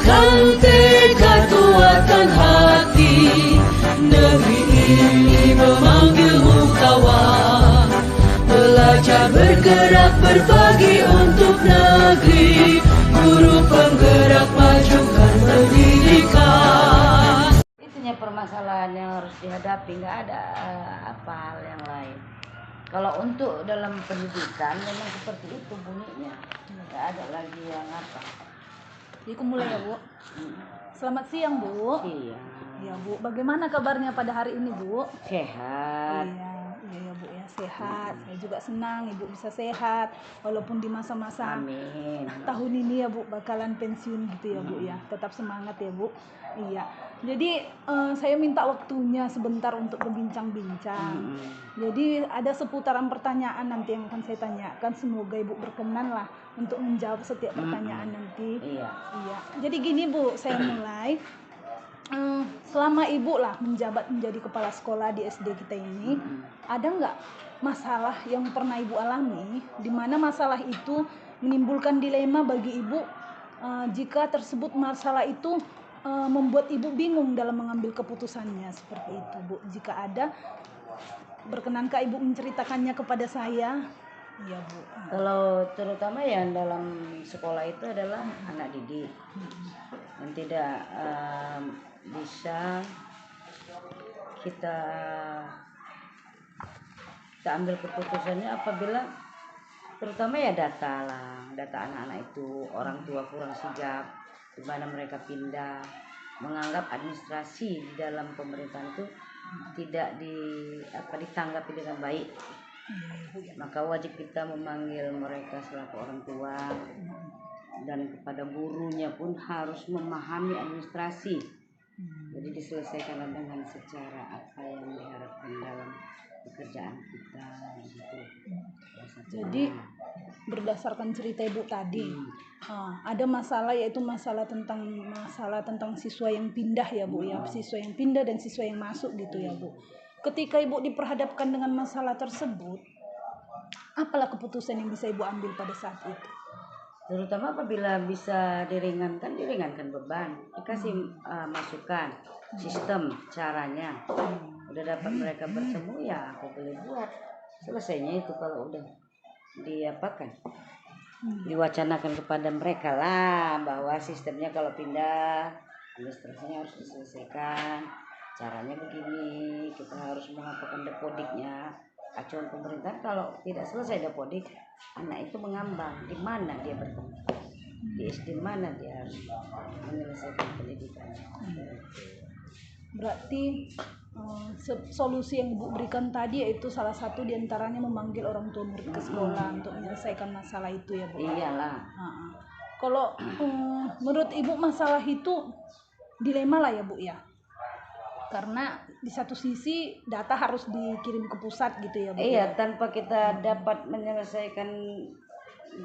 Kuatkan tekad, kuatkan hati. Negeri ini memanggilmu kawan. Belajar bergerak berbagi untuk negeri. Guru penggerak majukan pendidikan. Itunya permasalahan yang harus dihadapi, nggak ada apa hal yang lain. Kalau untuk dalam pendidikan memang seperti itu bunyinya, nggak ada lagi yang apa. Jadi mulai ya Bu. Selamat siang Bu. Iya. Iya Bu. Bagaimana kabarnya pada hari ini Bu? Sehat. Iya Bu ya, sehat. Saya juga senang Ibu bisa sehat walaupun di masa-masa Amin. tahun ini ya Bu bakalan pensiun gitu ya Bu ya. Tetap semangat ya Bu. Iya. Jadi saya minta waktunya sebentar untuk berbincang-bincang. Jadi ada seputaran pertanyaan nanti yang akan saya tanyakan. Semoga Ibu berkenan lah untuk menjawab setiap pertanyaan nanti. Iya. Iya. Jadi gini Bu, saya mulai. Selama Ibu lah menjabat menjadi kepala sekolah di SD kita ini, ada nggak masalah yang pernah Ibu alami, di mana masalah itu menimbulkan dilema bagi Ibu, jika tersebut masalah itu membuat Ibu bingung dalam mengambil keputusannya seperti itu Bu. Jika ada, berkenankah Ibu menceritakannya kepada saya? Iya Bu. Kalau terutama yang dalam sekolah itu adalah anak didik yang tidak bisa kita ambil keputusannya apabila terutama ya data anak-anak itu orang tua kurang sigap, di mana mereka pindah menganggap administrasi di dalam pemerintahan itu tidak ditanggapi dengan baik. Maka wajib kita memanggil mereka selaku orang tua, dan kepada gurunya pun harus memahami administrasi. Jadi diselesaikan dengan secara apa yang diharapkan dalam pekerjaan kita gitu. Jadi berdasarkan cerita Ibu tadi, ada masalah, yaitu masalah tentang siswa yang pindah ya Bu ya, siswa yang pindah dan siswa yang masuk gitu ya Bu. Ketika Ibu diperhadapkan dengan masalah tersebut, apalah keputusan yang bisa Ibu ambil pada saat itu? Terutama apabila bisa diringankan beban, dikasih masukan, sistem, caranya. Udah dapat mereka bertemu ya aku boleh buat. Selesainya itu kalau udah diapakan, diwacanakan kepada mereka lah bahwa sistemnya kalau pindah administrasinya harus diselesaikan. Caranya begini, kita harus mengapakan depodiknya. Acuan pemerintah kalau tidak selesai depodik, anak itu mengambang di mana dia bertemu, di SD mana dia harus menyelesaikan pendidikannya. Berarti solusi yang Ibu berikan tadi yaitu salah satu diantaranya memanggil orang tua murid ke sekolah untuk menyelesaikan masalah itu ya Bu. Iyalah. Kalau menurut Ibu masalah itu dilema lah ya Bu ya. Karena di satu sisi data harus dikirim ke pusat gitu ya Bu. Iya, tanpa kita dapat menyelesaikan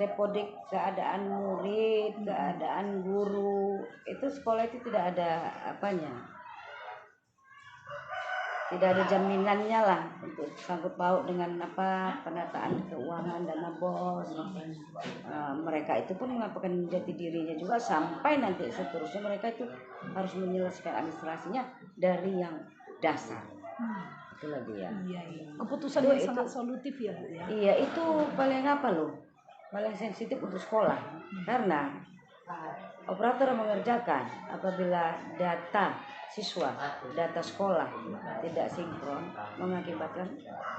depodik keadaan murid, keadaan guru, itu sekolah itu tidak ada apanya. Tidak ada jaminannya lah untuk sangkut paut dengan penataan keuangan, dana bos. Mereka itu pun mengapakan jati dirinya juga sampai nanti seterusnya mereka itu harus menyelesaikan administrasinya dari yang dasar. Itulah dia. Iya. Keputusan yang sangat solutif ya Bu ya. Iya, itu paling paling sensitif untuk sekolah, karena operator mengerjakan apabila data siswa, data sekolah tidak sinkron mengakibatkan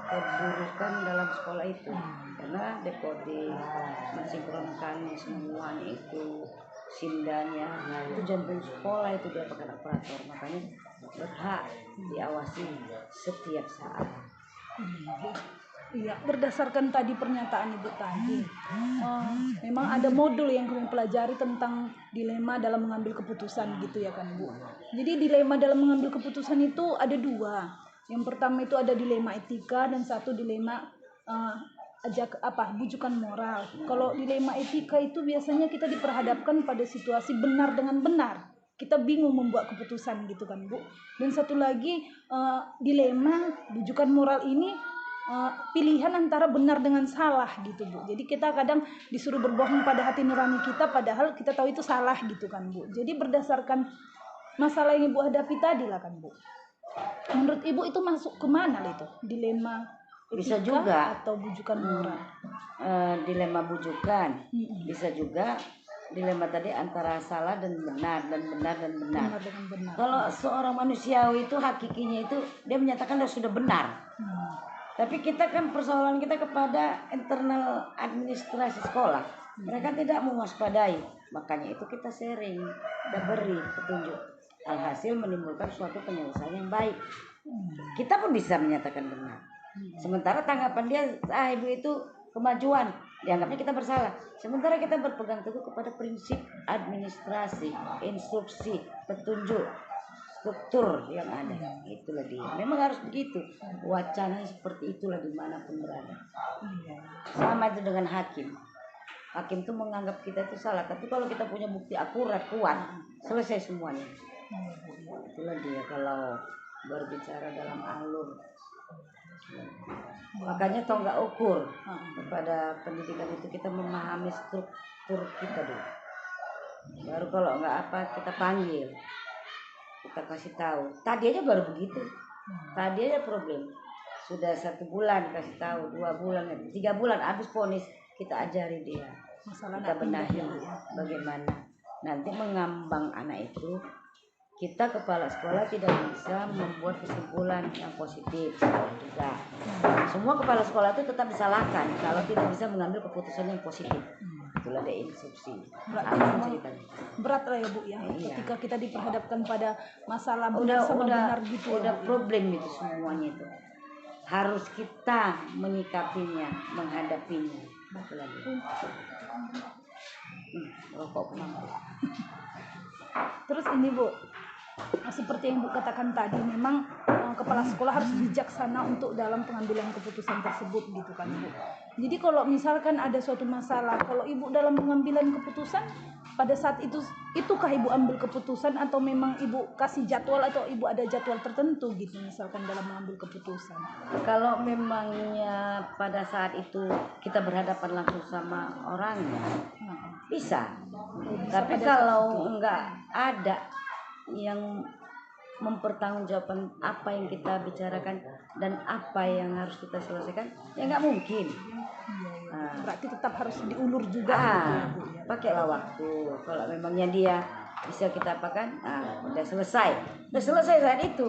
keburukan dalam sekolah itu, karena depodik mensinkronkan semuanya itu sindanya itu jantung sekolah itu dia pakai operator, makanya berhak diawasi setiap saat. Iya, berdasarkan tadi pernyataan Ibu tadi, memang ada modul yang kami pelajari tentang dilema dalam mengambil keputusan gitu ya kan Bu. Jadi dilema dalam mengambil keputusan itu ada dua. Yang pertama itu ada dilema etika dan satu dilema bujukan moral. Kalau dilema etika itu biasanya kita diperhadapkan pada situasi benar dengan benar. Kita bingung membuat keputusan gitu kan Bu. Dan satu lagi dilema bujukan moral ini pilihan antara benar dengan salah gitu Bu. Jadi kita kadang disuruh berbohong pada hati nurani kita, padahal kita tahu itu salah gitu kan Bu. Jadi berdasarkan masalah yang Ibu hadapi tadi lah kan Bu. Menurut Ibu itu masuk kemana lah itu? Dilema Bisa etika juga. atau bujukan moral? Dilema bujukan, bisa juga dilema tadi antara salah dan benar, dan benar dan benar. Benar dengan benar. Kalau seorang manusiawi itu hakikinya itu dia menyatakan dia sudah benar. Tapi kita kan persoalan kita kepada internal administrasi sekolah. Mereka tidak mewaspadai. Makanya itu kita sharing, kita beri petunjuk. Alhasil menimbulkan suatu penyelesaian yang baik. Kita pun bisa menyatakan benar. Sementara tanggapan dia, ibu itu kemajuan, dianggapnya kita bersalah. Sementara kita berpegang teguh kepada prinsip administrasi, instruksi, petunjuk, struktur yang ada. Itulah dia. Memang harus begitu. Wacana seperti itulah dimanapun berada. Sama itu dengan hakim. Hakim itu menganggap kita itu salah. Tapi kalau kita punya bukti akurat, kuat, selesai semuanya. Itulah dia kalau berbicara dalam alur. Makanya tonggak ukur kepada pendidikan itu kita memahami struktur kita dulu. Baru kalau nggak apa kita panggil, kita kasih tahu. Tadi aja baru begitu. Tadi aja problem. Sudah 1 bulan kasih tahu, 2 bulan, 3 bulan habis vonis, kita ajari dia. Masalah Kita benahi bagaimana nanti mengambang anak itu. Kita kepala sekolah tidak bisa membuat kesimpulan yang positif, salah juga. Semua kepala sekolah itu tetap disalahkan kalau tidak bisa mengambil keputusan yang positif. Itulah ada instruksi. Berat lah ya Bu ya. Iya. Ketika kita diperhadapkan pada masalah benar sama benar gitu. Udah problem itu semuanya itu. Harus kita menyikapinya, menghadapinya. Itulah dia. Rokok kemana? Terus ini Bu, seperti yang Bu katakan tadi, memang kepala sekolah harus bijaksana untuk dalam pengambilan keputusan tersebut gitu kan Bu. Jadi kalau misalkan ada suatu masalah, kalau Ibu dalam pengambilan keputusan, pada saat itukah Ibu ambil keputusan atau memang Ibu kasih jadwal atau Ibu ada jadwal tertentu gitu misalkan dalam mengambil keputusan? Kalau memangnya pada saat itu kita berhadapan langsung sama orangnya, bisa. Tapi kalau enggak ada yang mempertanggungjawabkan apa yang kita bicarakan dan apa yang harus kita selesaikan, ya nggak mungkin. Berarti tetap harus diulur juga gitu ya Bu ya. Pakailah waktu. Kalau memangnya dia bisa kita apakan, udah selesai saat itu.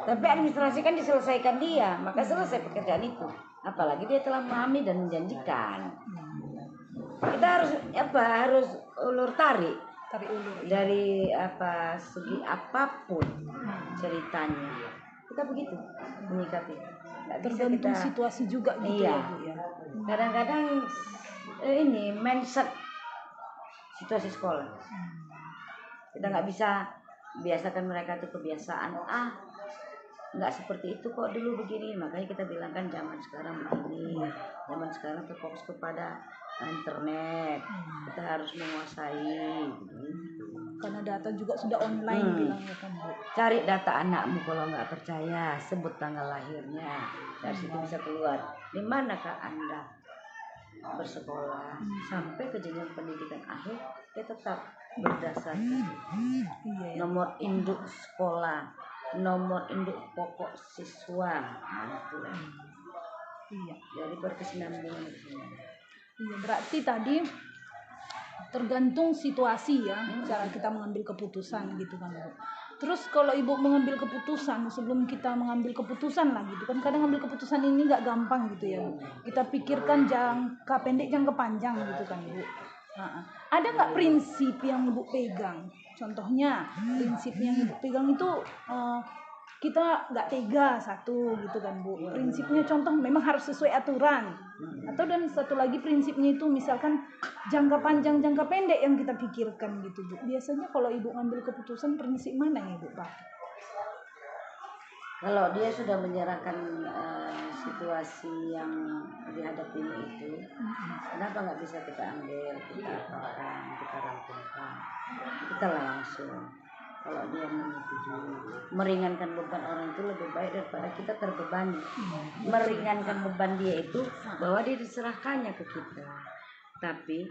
Tapi administrasi kan diselesaikan dia, maka selesai pekerjaan itu. Apalagi dia telah memahami dan menjanjikan. Kita harus ulur tarik ulur dari segi apapun ceritanya. Kita begitu menyikapi. Nggak bisa tergantung kita, situasi juga gitu iya. ya Bu ya. Kadang-kadang ini mindset situasi sekolah. Kita nggak bisa biasakan mereka itu kebiasaan. Nggak seperti itu kok dulu begini. Makanya kita bilang kan zaman sekarang begini. Zaman sekarang terfokus kepada internet. Kita harus menguasai. Karena data juga sudah online bilangnya kan Bu. Cari data anakmu kalau nggak percaya, sebut tanggal lahirnya. Dari situ bisa keluar. Di manakah Anda bersekolah sampai ke jenjang pendidikan akhir? Dia tetap berdasarkan nomor induk sekolah, nomor induk pokok siswa. Itulah. Iya. Jadi berkesinambungan di sini. Iya, berarti tadi tergantung situasi ya cara kita mengambil keputusan gitu kan Bu. Terus kalau Ibu mengambil keputusan, sebelum kita mengambil keputusan lah gitu kan, kadang ngambil keputusan ini nggak gampang gitu ya Bu. Kita pikirkan jangka pendek, jangka panjang gitu kan Bu. Ada nggak prinsip yang Ibu pegang? Contohnya prinsip yang Ibu pegang itu kita nggak tega satu gitu kan Bu. Prinsipnya contoh memang harus sesuai aturan. Atau dan satu lagi prinsipnya itu misalkan jangka panjang, jangka pendek yang kita pikirkan gitu Bu. Biasanya kalau Ibu ngambil keputusan prinsip mana yang Ibu pakai? Kalau dia sudah menyerahkan situasi yang dihadapinya itu, kenapa nggak bisa kita ambil, kita apakan, kita rampungkan, kita langsung. kalau dia menyetujui. Meringankan beban orang itu lebih baik daripada kita terbebani. Meringankan beban dia itu bahwa dia diserahkannya ke kita, tapi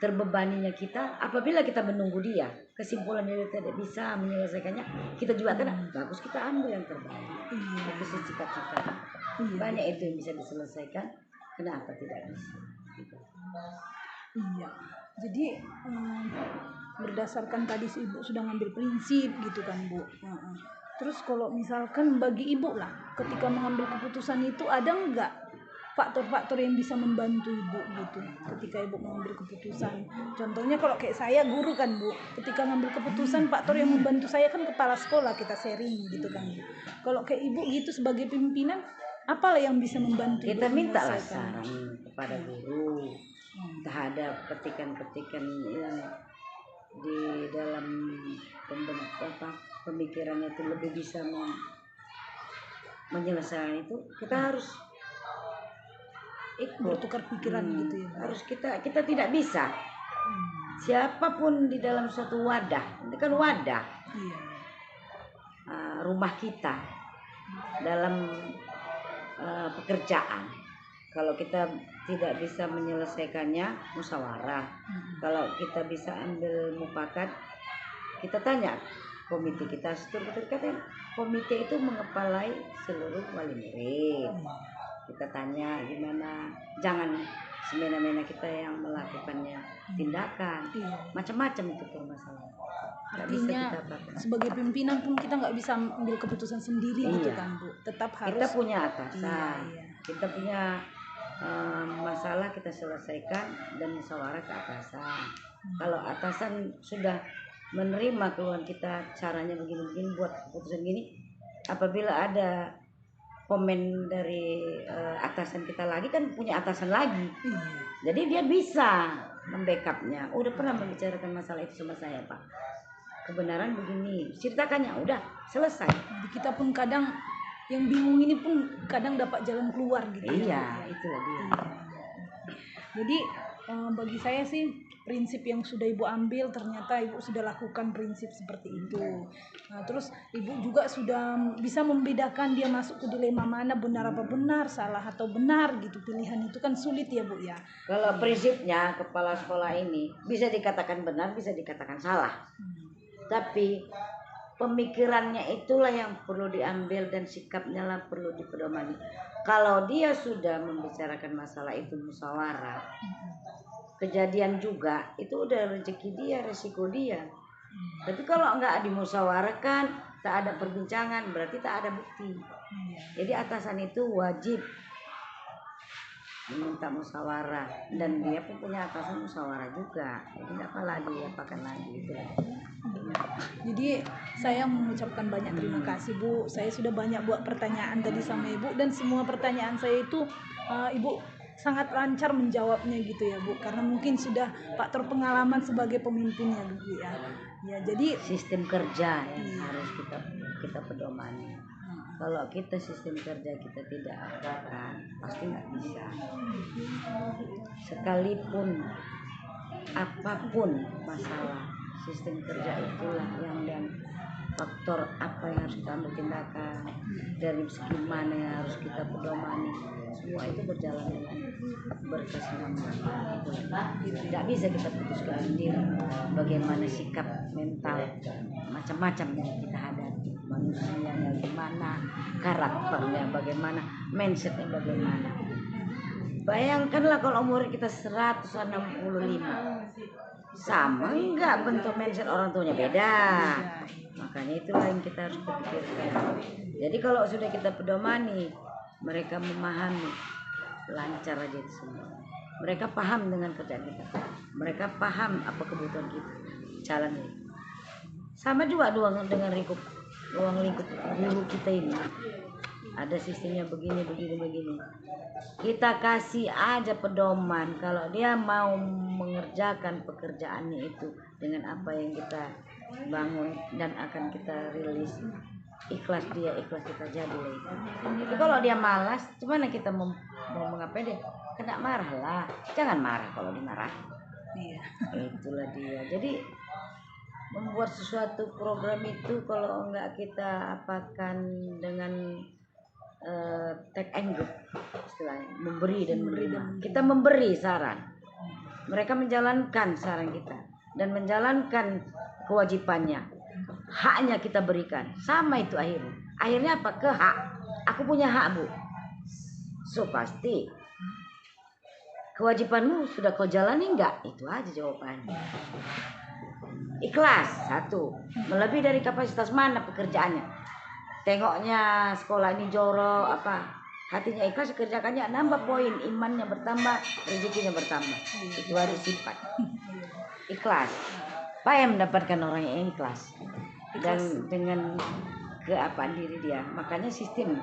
terbebaninya kita apabila kita menunggu dia, kesimpulan dia tidak bisa menyelesaikannya, kita juga kan bagus, kita ambil yang terbaik. Itu sih cita-cita. Banyak itu yang bisa diselesaikan, kenapa tidak bisa gitu. Iya, jadi berdasarkan tadi si ibu sudah ngambil prinsip gitu kan Bu. Terus kalau misalkan bagi ibu lah, ketika mengambil keputusan itu ada nggak faktor-faktor yang bisa membantu ibu gitu ketika ibu mengambil keputusan? Contohnya kalau kayak saya guru kan Bu, ketika ngambil keputusan faktor yang membantu saya kan kepala sekolah, kita sharing gitu kan Bu. Kalau kayak ibu gitu sebagai pimpinan, apalah yang bisa membantu Kita ibu mintalah menyelesaikan? saran kepada guru terhadap petikan-petikan yang di dalam pemikirannya itu lebih bisa menyelesaikan itu. Kita harus ikut Bertukar pikiran gitu ya Bu. harus kita tidak bisa siapapun di dalam suatu wadah, ini kan wadah, Iya. rumah kita dalam pekerjaan. Kalau kita tidak bisa menyelesaikannya, musyawarah. Kalau kita bisa ambil mufakat, kita tanya komite kita, komite itu mengepalai seluruh wali murid. Kita tanya gimana, jangan semena-mena kita yang melakukannya tindakan, macam-macam itu permasalahan. Nggak bisa Artinya kita apakan. sebagai pimpinan pun kita nggak bisa ambil keputusan sendiri gitu Iya. kan Bu. Tetap harus Kita punya atasan, Iya. kita punya masalah, kita selesaikan dan musyawarah ke atasan. Kalau atasan sudah menerima keluhan kita, caranya begini-begini, buat keputusan gini, apabila ada komen dari atasan kita lagi, kan punya atasan lagi, jadi dia bisa membackupnya. Udah pernah membicarakan masalah itu sama saya Pak, kebenaran begini, ceritakannya, udah selesai. Jadi kita pun kadang yang bingung ini pun kadang dapat jalan keluar gitu. Iya, itulah dia. Jadi bagi saya sih prinsip yang sudah ibu ambil, ternyata ibu sudah lakukan prinsip seperti itu. Nah, terus ibu juga sudah bisa membedakan dia masuk ke dilema mana, benar apa benar, salah atau benar gitu. Pilihan itu kan sulit ya Bu ya. Kalau prinsipnya kepala sekolah ini bisa dikatakan benar, bisa dikatakan salah. Tapi pemikirannya itulah yang perlu diambil dan sikapnya lah perlu dipedomani. Kalau dia sudah membicarakan masalah itu musyawarah, kejadian juga itu udah rezeki dia, resiko dia. Tapi kalau enggak dimusyawarahkan, tak ada perbincangan, berarti tak ada bukti. Jadi atasan itu wajib meminta musyawarah, dan dia pun punya atasan musyawarah juga. Jadi enggak kalah dia apakan lagi itu. Jadi saya mengucapkan banyak terima kasih Bu. Saya sudah banyak buat pertanyaan tadi sama Ibu, dan semua pertanyaan saya itu Ibu sangat lancar menjawabnya gitu ya Bu, karena mungkin sudah faktor pengalaman sebagai pemimpinnya Bu ya. Ya, jadi Sistem kerja yang harus kita pedomani. Kalau kita sistem kerja kita tidak apakan, pasti nggak bisa. Sekalipun apapun masalah, sistem kerja itulah yang dan faktor apa yang harus kita ambil tindakan, dari segi mana yang harus kita pedomani, semua itu berjalan dengan berkesinambungan. Tidak bisa kita putuskan sendiri bagaimana sikap mental macam-macam yang kita hadapi, manusianya gimana, karakternya bagaimana, mindsetnya bagaimana. Bayangkanlah kalau umur kita 165, sama enggak bentuk mindset orang tuanya, beda. Makanya itulah yang kita harus pikirkan. Jadi kalau sudah kita pedomani, mereka memahami, lancar aja itu semua. Mereka paham dengan kerjaan kita, mereka paham apa kebutuhan kita, jalan ini. Sama juga dengan ruang lingkup guru kita ini. Ada sistemnya begini. Kita kasih aja pedoman, kalau dia mau mengerjakan pekerjaannya itu dengan apa yang kita bangun dan akan kita rilis, ikhlas kita jadi lah itu. Jadi kalau dia malas, gimana kita mau mengapa deh? Kena marah lah, jangan marah kalau dimarah. iya. Itulah dia. Jadi membuat sesuatu program itu kalau enggak kita apakan dengan take and give, istilahnya memberi dan menerima. Kita memberi saran, mereka menjalankan saran kita dan menjalankan kewajibannya, haknya kita berikan. Sama itu akhirnya apa? Ke hak. Aku punya hak, Bu. So pasti kewajibanmu sudah kau jalani enggak? Itu aja jawabannya. Ikhlas, satu. Melebihi dari kapasitas mana pekerjaannya? Tengoknya sekolah ini jorok apa? Hatinya ikhlas, kerjakannya nambah poin, imannya bertambah, rezekinya bertambah. Itu ada sifat. Ikhlas. Apa yang mendapatkan orang yang ikhlas? Dan dengan keapaan diri dia. Makanya sistem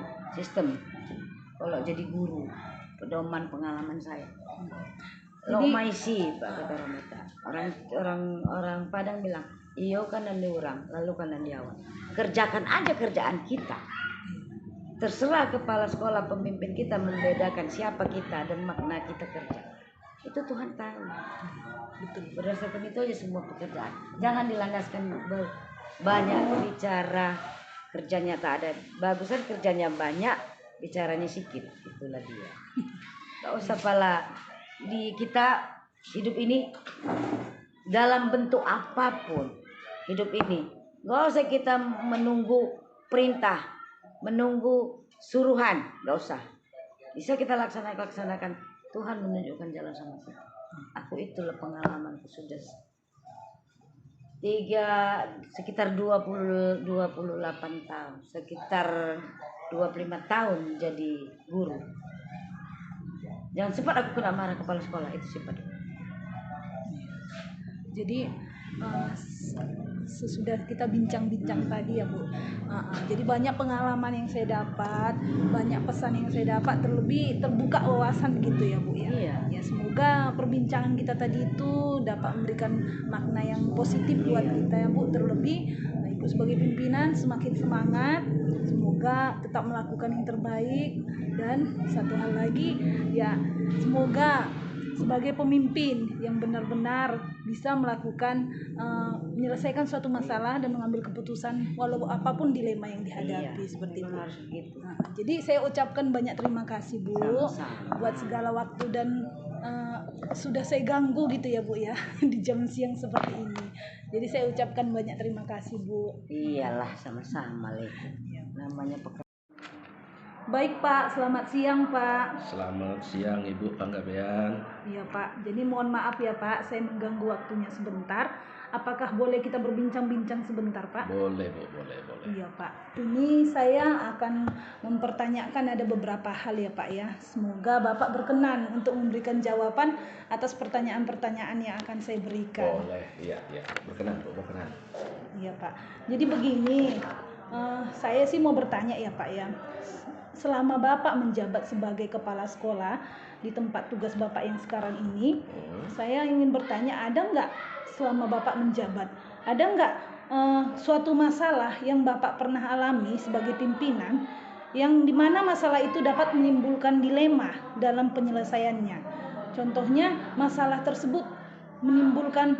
kalau jadi guru, pedoman pengalaman saya. Lo maisi Pak kata orang Padang bilang, iyo kanan di orang, lalu kanan di awan. Kerjakan aja kerjaan kita. Terserah kepala sekolah, pemimpin kita membedakan siapa kita dan makna kita kerja. Itu Tuhan tahu. Betul. Berdasarkan itu aja semua pekerjaan. Jangan dilandaskan banyak bicara, kerjanya tak ada. Bagusan kerjanya banyak, bicaranya sedikit. Itulah dia. Gak usah pala di kita hidup ini dalam bentuk apapun hidup ini. Gak usah kita menunggu perintah, menunggu suruhan, gak usah. Bisa kita laksanakan. Tuhan menunjukkan jalan sama kita. Aku itulah pengalamanku sudah sekitar 28 tahun, sekitar 25 tahun jadi guru. Jangan sempat aku kena marah kepala sekolah, itu sifat. Jadi sesudah kita bincang-bincang tadi ya Bu, jadi banyak pengalaman yang saya dapat, banyak pesan yang saya dapat, terlebih terbuka wawasan gitu ya Bu ya. Iya. Ya semoga perbincangan kita tadi itu dapat memberikan makna yang positif buat kita ya Bu. Terlebih Ibu sebagai pimpinan semakin semangat, semoga tetap melakukan yang terbaik, dan satu hal lagi ya, semoga sebagai pemimpin yang benar-benar bisa melakukan menyelesaikan suatu masalah dan mengambil keputusan walau apapun dilema yang dihadapi, seperti itu. Harus gitu. Jadi saya ucapkan banyak terima kasih Bu. Sama-sama. Buat segala waktu dan sudah saya ganggu gitu ya Bu ya di jam siang seperti ini. Jadi saya ucapkan banyak terima kasih Bu. Iyalah, sama-sama Le. Namanya pekerjaan. Baik Pak, selamat siang Pak. Selamat siang Ibu Panggabean. Iya Pak, jadi mohon maaf ya Pak, saya mengganggu waktunya sebentar. Apakah boleh kita berbincang-bincang sebentar Pak? Boleh Bu, boleh. Iya Pak, ini saya akan mempertanyakan ada beberapa hal ya Pak ya. Semoga Bapak berkenan untuk memberikan jawaban atas pertanyaan-pertanyaan yang akan saya berikan. Boleh, iya. Berkenan Bu, berkenan. Iya Pak, jadi begini, saya sih mau bertanya ya Pak ya. Selama Bapak menjabat sebagai kepala sekolah di tempat tugas Bapak yang sekarang ini, saya ingin bertanya, ada nggak selama Bapak menjabat, ada nggak suatu masalah yang Bapak pernah alami sebagai pimpinan, yang dimana masalah itu dapat menimbulkan dilema dalam penyelesaiannya? Contohnya masalah tersebut menimbulkan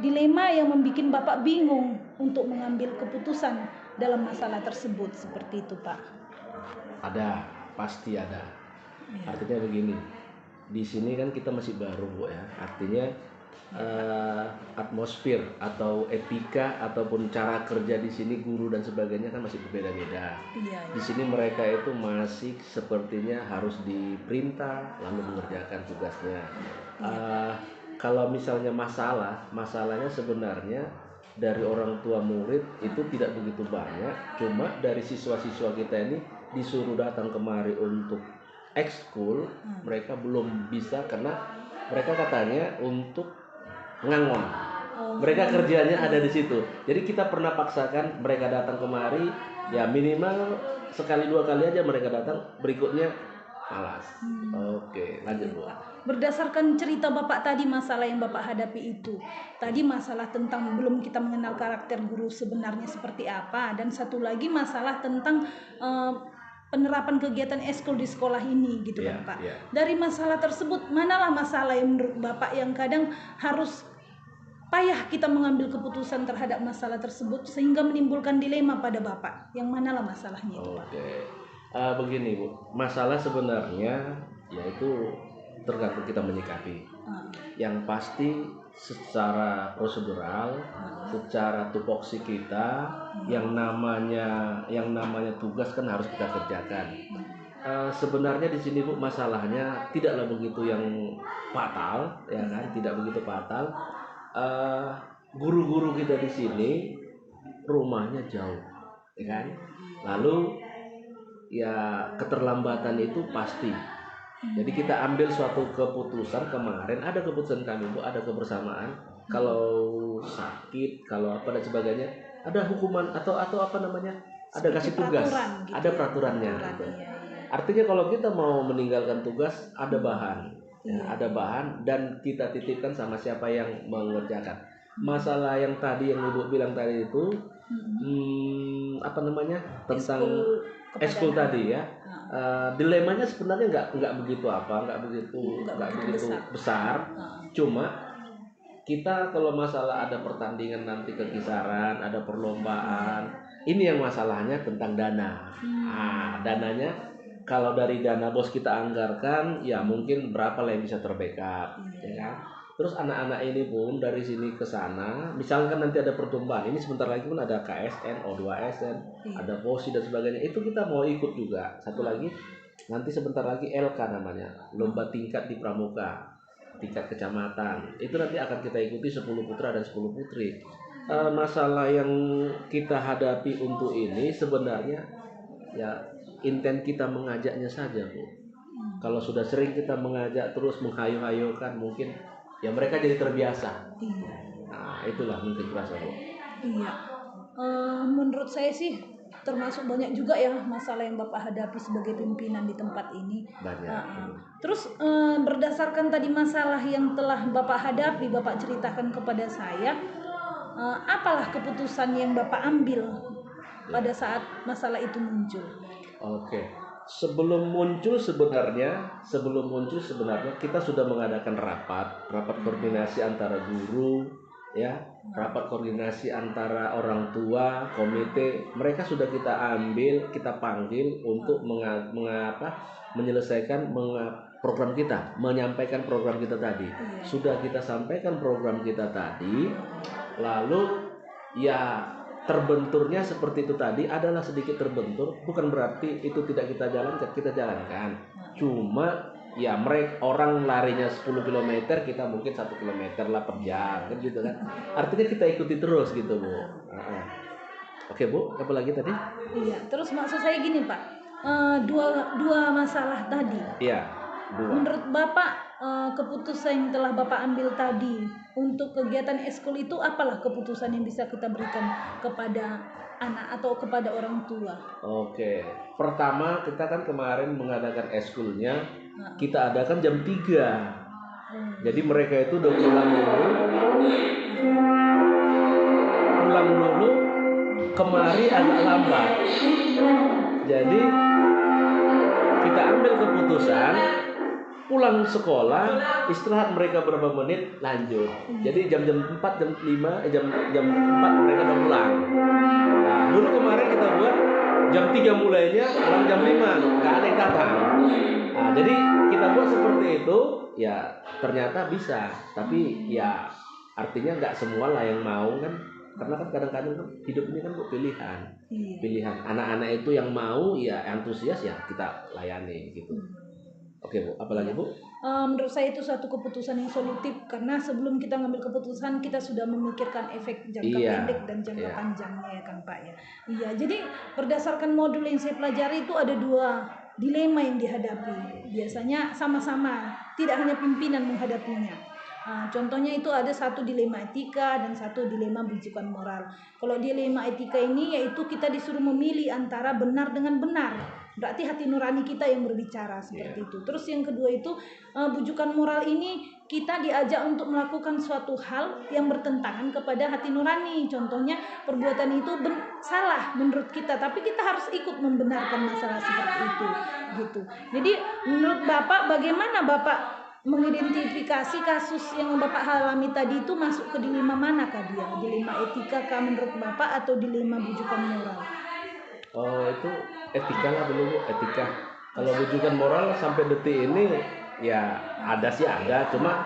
dilema yang membuat Bapak bingung untuk mengambil keputusan dalam masalah tersebut, seperti itu Pak. Ada, pasti ada. Ya. Artinya begini, di sini kan kita masih baru Bu ya. Artinya atmosfer atau etika ataupun cara kerja di sini guru dan sebagainya kan masih berbeda-beda. Iya. Di sini mereka itu masih sepertinya harus diperintah lalu mengerjakan tugasnya. Kalau misalnya masalahnya sebenarnya dari orang tua murid itu tidak begitu banyak, cuma dari siswa-siswa kita ini disuruh datang kemari untuk ekskul, mereka belum bisa karena mereka katanya untuk ngangon. Mereka kerjanya ada di situ. Jadi kita pernah paksakan mereka datang kemari, ya minimal sekali dua kali aja mereka datang, berikutnya malas. Oke, lanjut Bu. Berdasarkan cerita Bapak tadi, masalah yang Bapak hadapi itu tadi masalah tentang belum kita mengenal karakter guru sebenarnya seperti apa, dan satu lagi masalah tentang penerapan kegiatan ekskul di sekolah ini gitu kan Pak. Dari masalah tersebut, manalah masalah yang menurut Bapak yang kadang harus payah kita mengambil keputusan terhadap masalah tersebut sehingga menimbulkan dilema pada Bapak? Yang manalah masalahnya itu, Pak? Oke. Begini Bu, masalah sebenarnya yaitu tergantung kita menyikapi. Yang pasti secara prosedural, secara tupoksi kita, yang namanya tugas kan harus kita kerjakan. Sebenarnya di sini Bu, masalahnya tidaklah begitu yang fatal, ya kan? Tidak begitu fatal. Guru-guru kita di sini rumahnya jauh, ya kan? Lalu ya keterlambatan itu pasti. Jadi kita ambil suatu keputusan kemarin, ada keputusan kami Bu, ada kebersamaan. Kalau sakit, kalau apa dan sebagainya, ada hukuman atau apa namanya? Ada kasih tugas, Peraturan gitu ada ya, peraturannya. peraturan, Gitu. iya. Artinya kalau kita mau meninggalkan tugas, ada bahan, ya, Iya. ada bahan dan kita titipkan sama siapa yang mengerjakan. Masalah yang tadi yang Ibu bilang tadi itu, apa namanya, tentang eskul tadi ya. Dilemanya sebenarnya nggak begitu besar. Cuma kita kalau masalah ada pertandingan nanti kekisaran, ada perlombaan, ini yang masalahnya tentang dana. Dananya kalau dari dana bos kita anggarkan, ya mungkin berapa lah yang bisa terbackup, ya kan? Terus anak-anak ini pun dari sini ke sana, misalkan nanti ada perlombaan, ini sebentar lagi pun ada KSN, O2SN, ada POSI dan sebagainya, itu kita mau ikut juga. Satu lagi, nanti sebentar lagi LK namanya, lomba tingkat di Pramuka, tingkat kecamatan. Itu nanti akan kita ikuti 10 putra dan 10 putri. Masalah yang kita hadapi untuk ini sebenarnya ya intent kita mengajaknya saja Bu. Kalau sudah sering kita mengajak terus menghayu-hayukan, mungkin ya mereka jadi terbiasa. Iya. Nah itulah mungkin terasa Bu. Iya. Menurut saya sih termasuk banyak juga ya masalah yang Bapak hadapi sebagai pimpinan di tempat ini. Banyak. Terus berdasarkan tadi masalah yang telah Bapak hadapi, Bapak ceritakan kepada saya, apalah keputusan yang Bapak ambil pada saat masalah itu muncul? Oke. Sebelum muncul sebenarnya kita sudah mengadakan rapat koordinasi antara guru, ya, rapat koordinasi antara orang tua, komite. Mereka sudah kita panggil untuk menyelesaikan program kita, menyampaikan program kita tadi. Sudah kita sampaikan program kita tadi, lalu ya terbenturnya seperti itu tadi adalah sedikit terbentur, bukan berarti itu tidak kita jalankan. Cuma ya mereka orang larinya 10 km, kita mungkin 1 km lah per jam kan gitu kan. Artinya kita ikuti terus gitu Bu. Oke Bu, apa lagi tadi? Iya, terus maksud saya gini Pak, dua masalah tadi. Iya, dua. Menurut Bapak keputusan yang telah Bapak ambil tadi untuk kegiatan eskul itu apalah keputusan yang bisa kita berikan kepada anak atau kepada orang tua? Oke, pertama kita kan kemarin mengadakan eskulnya, kita adakan jam 3. Jadi mereka itu udah pulang dulu, kemari agak lambat. Jadi kita ambil keputusan pulang sekolah, istirahat mereka berapa menit, lanjut. Jadi jam 4, jam 5, jam 4 mereka udah pulang. Nah, dulu kemarin kita buat jam 3 mulainya, pulang jam 5, nggak ada yang datang. Nah, jadi kita buat seperti itu, ya ternyata bisa. Tapi ya artinya nggak semua lah yang mau kan. Karena kan kadang-kadang kan hidup ini kan pilihan. Anak-anak itu yang mau ya antusias ya kita layani gitu. Oke Bu, apalagi Bu? Menurut saya itu suatu keputusan yang solutif karena sebelum kita ngambil keputusan kita sudah memikirkan efek jangka pendek dan jangka panjangnya ya kan Pak ya. Iya, jadi berdasarkan modul yang saya pelajari itu ada 2 dilema yang dihadapi. Biasanya sama-sama, tidak hanya pimpinan menghadapinya. Contohnya itu ada 1 dilema etika dan 1 dilema bujukan moral. Kalau dilema etika ini yaitu kita disuruh memilih antara benar dengan benar. Berarti hati nurani kita yang berbicara seperti itu. Terus yang kedua itu bujukan moral ini kita diajak untuk melakukan suatu hal yang bertentangan kepada hati nurani. Contohnya perbuatan itu salah menurut kita, tapi kita harus ikut membenarkan masalah seperti itu gitu. Jadi menurut Bapak bagaimana Bapak mengidentifikasi kasus yang Bapak alami tadi itu masuk ke dilema mana kah dia? Dilema etika kah menurut Bapak atau dilema bujukan moral? Oh, itu etika lah dulu, etika. Kalau bujukan moral sampai detik ini ya ada sih ada, cuma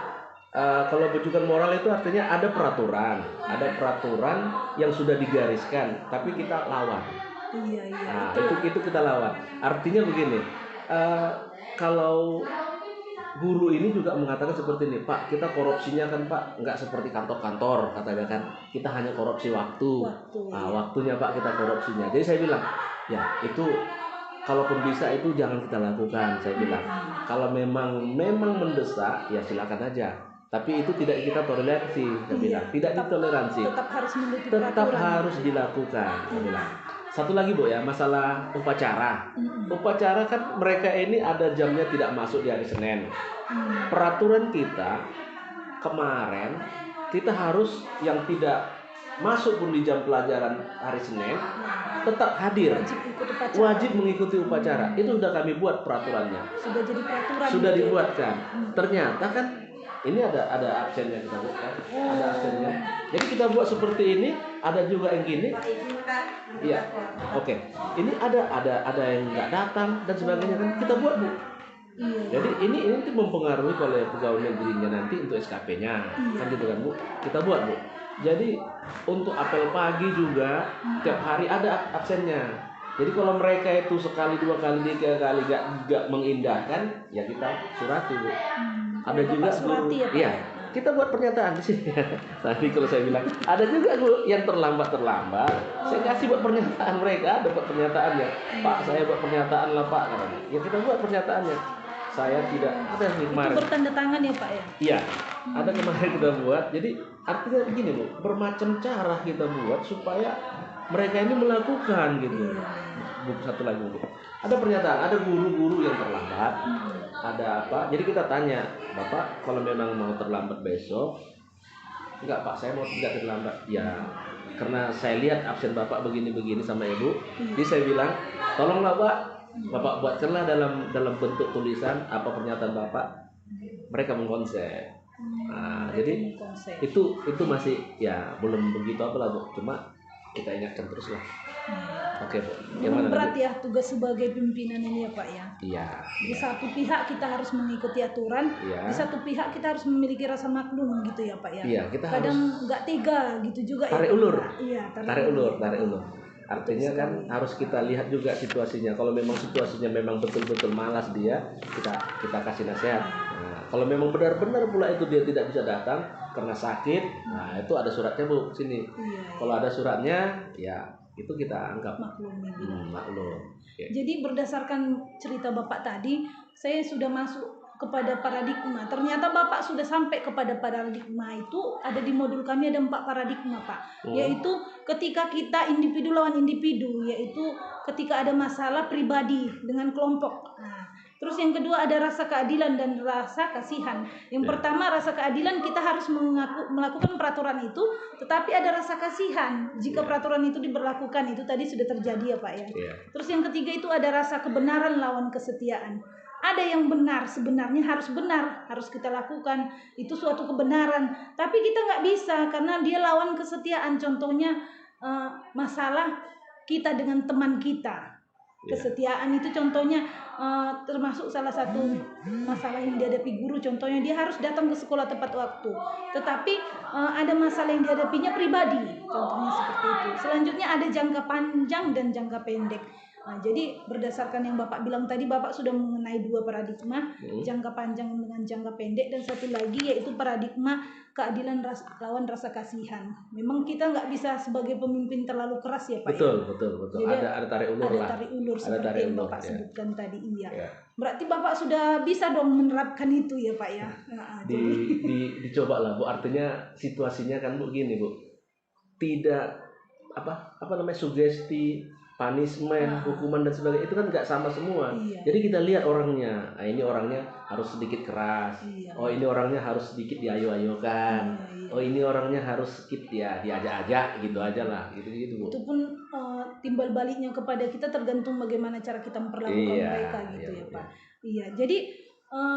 kalau bujukan moral itu artinya ada peraturan yang sudah digariskan, tapi kita lawan. Iya. Nah, itu kita lawan. Artinya begini, kalau guru ini juga mengatakan seperti ini, Pak, kita korupsinya kan Pak nggak seperti kantor-kantor katanya kan, kita hanya korupsi waktu. Nah, waktunya Pak kita korupsinya. Jadi saya bilang, ya itu kalaupun bisa itu jangan kita lakukan. Saya bilang, kalau memang mendesak ya silakan aja. Tapi itu tidak kita toleransi. Saya bilang, tidak ditoleransi. Tetap harus menuruti Tetap peraturan. harus dilakukan. Saya bilang. Satu lagi Bu ya, masalah upacara. Upacara kan mereka ini ada jamnya tidak masuk di hari Senin. Peraturan kita kemarin kita harus yang tidak masuk pun di jam pelajaran hari Senin tetap hadir. Wajib mengikuti upacara. Itu sudah kami buat peraturannya. Sudah jadi peraturan. Sudah dibuatkan. Ternyata kan ini ada absennya kita buat kan? Ada absennya. Jadi kita buat seperti ini, ada juga yang gini. Iya. Oke. Ini ada yang nggak datang dan sebagainya kan kita buat Bu. Jadi ini nanti mempengaruhi oleh pegawai negerinya nanti untuk SKP-nya. Kan gitu kan Bu. Kita buat Bu. Jadi untuk apel pagi juga tiap hari ada absennya. Jadi kalau mereka itu sekali, 2 kali, 3 kali gak mengindahkan, ya kita surati Bu. Ada juga guru, iya, kita buat pernyataan di sini. Tadi kalau saya bilang, ada juga Bu yang terlambat. Saya kasih buat pernyataan mereka, ada buat pernyataannya. Pak, saya buat pernyataan lah Pak. Ya kita buat pernyataannya. Saya tidak ada kemarin. Itu bertanda tangan ya Pak ya? Iya, ada kemarin kita buat. Jadi artinya begini Bu, bermacam cara kita buat supaya mereka ini melakukan gitu. Buku satu lagi Bu. Ada pernyataan, ada guru-guru yang terlambat. Ada apa? Jadi kita tanya, Bapak kalau memang mau terlambat besok, enggak Pak, saya mau tidak terlambat. Ya, karena saya lihat absen Bapak begini-begini sama Ibu. Jadi saya bilang, tolonglah Pak, Bapak buatkanlah dalam bentuk tulisan apa pernyataan Bapak. Mereka mengkonsep. Nah, jadi itu masih ya belum begitu apa lah Bu. Cuma kita ingatkan terus lah. Oke Bu. Memang berat ya tugas sebagai pimpinan ini ya Pak ya. Iya. Di satu pihak kita harus mengikuti aturan, di satu pihak kita harus memiliki rasa maklum gitu ya Pak ya. Iya, kita kadang nggak tega gitu juga tarik ya. ulur. Iya, tarik ulur. Artinya kan harus kita lihat juga situasinya. Kalau memang situasinya memang betul-betul malas dia, kita kasih nasihat. Nah, kalau memang benar-benar pula itu dia tidak bisa datang karena sakit, nah itu ada suratnya Bu sini. Kalau ada suratnya, ya itu kita anggap maklum. Ya. Jadi berdasarkan cerita Bapak tadi, saya sudah masuk kepada paradigma. Ternyata Bapak sudah sampai kepada paradigma itu ada di modul kami ada 4 paradigma Pak. Yaitu ketika kita individu lawan individu, yaitu ketika ada masalah pribadi dengan kelompok. Nah, terus yang kedua ada rasa keadilan dan rasa kasihan. Yang pertama rasa keadilan kita harus melakukan peraturan itu, tetapi ada rasa kasihan jika peraturan itu diberlakukan. Itu tadi sudah terjadi ya Pak ya. Terus yang ketiga itu ada rasa kebenaran lawan kesetiaan. Ada yang benar, sebenarnya harus benar, harus kita lakukan. Itu suatu kebenaran. Tapi kita nggak bisa karena dia lawan kesetiaan. Contohnya masalah kita dengan teman kita. Kesetiaan itu contohnya termasuk salah satu masalah yang dihadapi guru. Contohnya dia harus datang ke sekolah tepat waktu. Tetapi ada masalah yang dihadapinya pribadi. Contohnya seperti itu. Selanjutnya ada jangka panjang dan jangka pendek. Nah, jadi berdasarkan yang Bapak bilang tadi, Bapak sudah mengenai 2 paradigma, jangka panjang dengan jangka pendek, dan satu lagi yaitu paradigma keadilan lawan rasa kasihan. Memang kita nggak bisa sebagai pemimpin terlalu keras ya Pak. Betul. Jadi Ada tarik ulur lah. Tarik ulur seperti yang Bapak ya. sebutkan tadi. Iya. Berarti Bapak sudah bisa dong menerapkan itu ya Pak ya. Dicoba lah Bu. Artinya situasinya kan Bu gini Bu. Tidak apa namanya sugesti, punishment, hukuman dan sebagainya itu kan nggak sama semua. Jadi kita lihat orangnya. Nah, ini orangnya harus sedikit keras. Oh ini orangnya harus sedikit diayo-ayokan. Oh ini orangnya harus sedikit ya diajak-ajak gitu aja lah. Gitu Bu. Itu pun timbal baliknya kepada kita tergantung bagaimana cara kita memperlakukan mereka gitu ya Pak. Iya. Jadi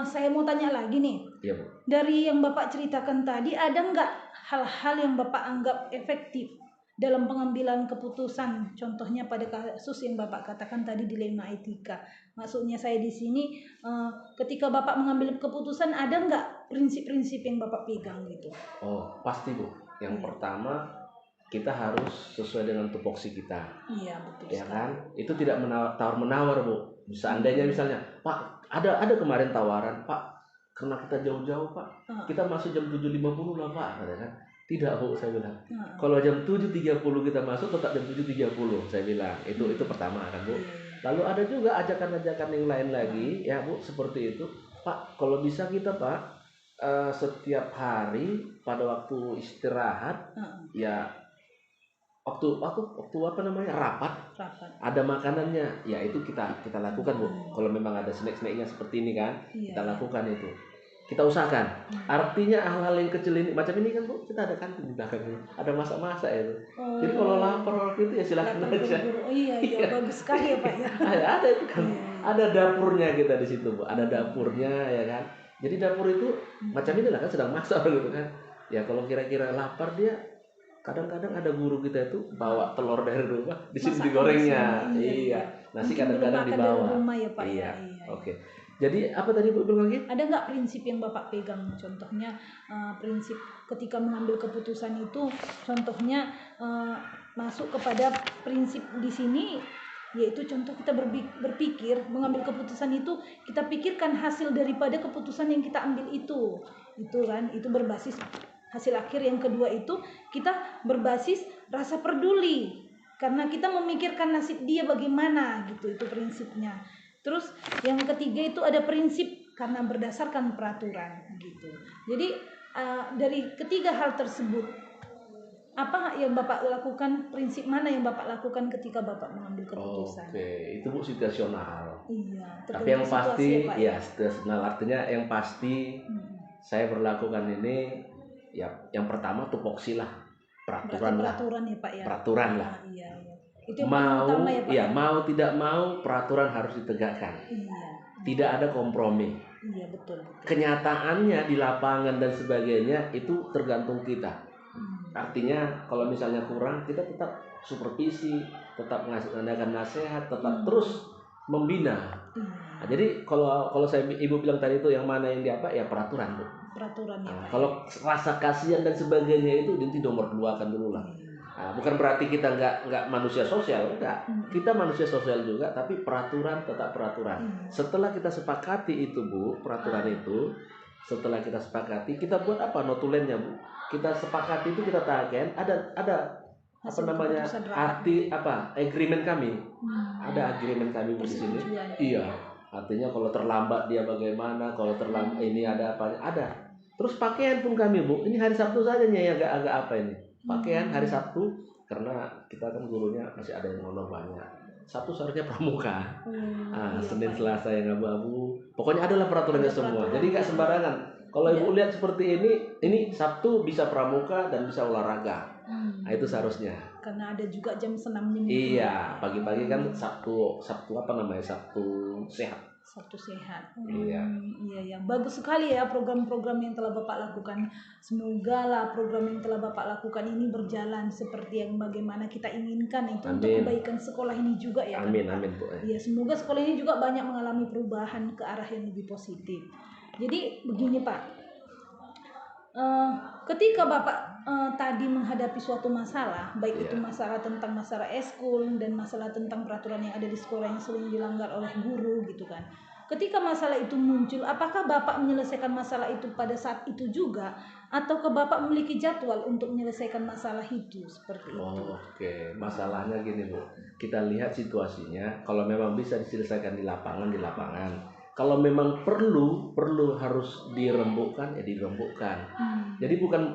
saya mau tanya lagi nih. Iya Bu. dari yang Bapak ceritakan tadi, ada nggak hal-hal yang Bapak anggap efektif dalam pengambilan keputusan? Contohnya pada kasus yang Bapak katakan tadi, dilema etika. Maksudnya saya di sini, ketika Bapak mengambil keputusan, ada nggak prinsip-prinsip yang Bapak pegang gitu? Oh pasti Bu. Yang Iya. pertama, kita harus sesuai dengan tupoksi kita, Iya, betul ya sekali. kan? Itu tidak tawar menawar Bu. Seandainya misalnya, Pak, ada kemarin tawaran, Pak, karena kita jauh-jauh Pak, kita masuk jam 7.50 lah Pak, kan? Tidak Bu, saya bilang. Kalau jam 7.30 kita masuk, tetap jam 7.30, saya bilang. Itu pertama kan Bu. Lalu ada juga ajakan-ajakan yang lain lagi, ya Bu, seperti itu. Pak, kalau bisa kita Pak, setiap hari pada waktu istirahat, ya waktu apa namanya, rapat, ada makanannya, ya itu kita lakukan Bu. Kalau memang ada snack-snacknya seperti ini kan, kita lakukan itu, kita usahakan. Artinya hal-hal yang kecil ini, macam ini kan Bu, kita ada kantin di belakang ini, ada masak-masak itu. Jadi kalau lapar waktu itu ya silakan aja. Oh iya, bagus sekali ya Pak ya. Ada itu kan, ada dapurnya kita di situ Bu, ada dapurnya ya kan. Jadi dapur itu macam ini lah kan, sedang masak gitu kan. Ya kalau kira-kira lapar dia, kadang-kadang ada guru kita itu bawa telur dari rumah, di sini digorengnya. Iya. Nasi kadang-kadang dibawa. Ya, Pak, iya. Oke. Jadi apa tadi Bu bilang lagi? Ada nggak prinsip yang Bapak pegang? Contohnya prinsip ketika mengambil keputusan itu, contohnya masuk kepada prinsip di sini, yaitu contoh kita berpikir mengambil keputusan itu, kita pikirkan hasil daripada keputusan yang kita ambil itu kan, itu berbasis hasil akhir. Yang kedua itu kita berbasis rasa peduli, karena kita memikirkan nasib dia bagaimana gitu, itu prinsipnya. Terus yang ketiga itu ada prinsip karena berdasarkan peraturan gitu. Jadi dari ketiga hal tersebut, apa yang Bapak lakukan, prinsip mana yang Bapak lakukan ketika Bapak mengambil keputusan? Oke, itu Bu situasional. Iya. Tapi yang pasti ya situasional, artinya yang pasti saya berlakukan ini ya, yang pertama tupoksi lah, peraturan lah. Peraturan ya Pak ya. Peraturan lah. Iya. Itu yang mau utama ya Pak. Ya, mau tidak mau peraturan harus ditegakkan. Iya. Tidak ada kompromi. Iya, betul. Kenyataannya di lapangan dan sebagainya itu tergantung kita. Artinya kalau misalnya kurang, kita tetap supervisi, tetap mengadakan nasihat, tetap terus membina. Nah, jadi kalau Ibu bilang tadi itu yang mana yang diapa, ya peraturan Bu. Peraturan ya Pak. Kalau rasa kasihan dan sebagainya itu nanti nomor duakan dulu lah. Nah, bukan berarti kita nggak manusia sosial, enggak. Kita manusia sosial juga, tapi peraturan tetap peraturan. Setelah kita sepakati itu Bu, peraturan itu, setelah kita sepakati, kita buat apa notulennya Bu? Kita sepakati itu, kita tagen, ada apa namanya, agreement kami. Ada agreement kami di sini. Iya. Artinya kalau terlambat dia bagaimana, kalau terlambat ini ada apa? Ada. Terus pakaian pun kami Bu, ini hari Sabtu saja nih agak apa ini? Pakaian hari Sabtu, karena kita kan gurunya masih ada yang honor banyak. Sabtu seharusnya pramuka. Senin Selasa yang abu-abu. Pokoknya adalah peraturannya semua. Jadi nggak sembarangan. Kalau Ibu lihat seperti ini Sabtu bisa pramuka dan bisa olahraga. Nah, itu seharusnya. Karena ada juga jam senamnya. Iya, pagi-pagi kan Sabtu apa namanya? Sabtu sehat. Sabtu sehat. Iya. Iya, bagus sekali ya program-program yang telah Bapak lakukan. Semoga lah program yang telah Bapak lakukan ini berjalan seperti yang bagaimana kita inginkan, itu untuk kebaikan sekolah ini juga ya. Amin, amin Bu. Iya, semoga sekolah ini juga banyak mengalami perubahan ke arah yang lebih positif. Jadi begini Pak, ketika Bapak tadi menghadapi suatu masalah, baik itu masalah tentang masalah eskul dan masalah tentang peraturan yang ada di sekolah yang sering dilanggar oleh guru gitu kan. Ketika masalah itu muncul, apakah Bapak menyelesaikan masalah itu pada saat itu juga, ataukah Bapak memiliki jadwal untuk menyelesaikan masalah itu seperti itu? Oke, masalahnya gini Bu, kita lihat situasinya. Kalau memang bisa diselesaikan di lapangan. Kalau memang perlu harus dirembukkan, ya dirembukkan. Jadi bukan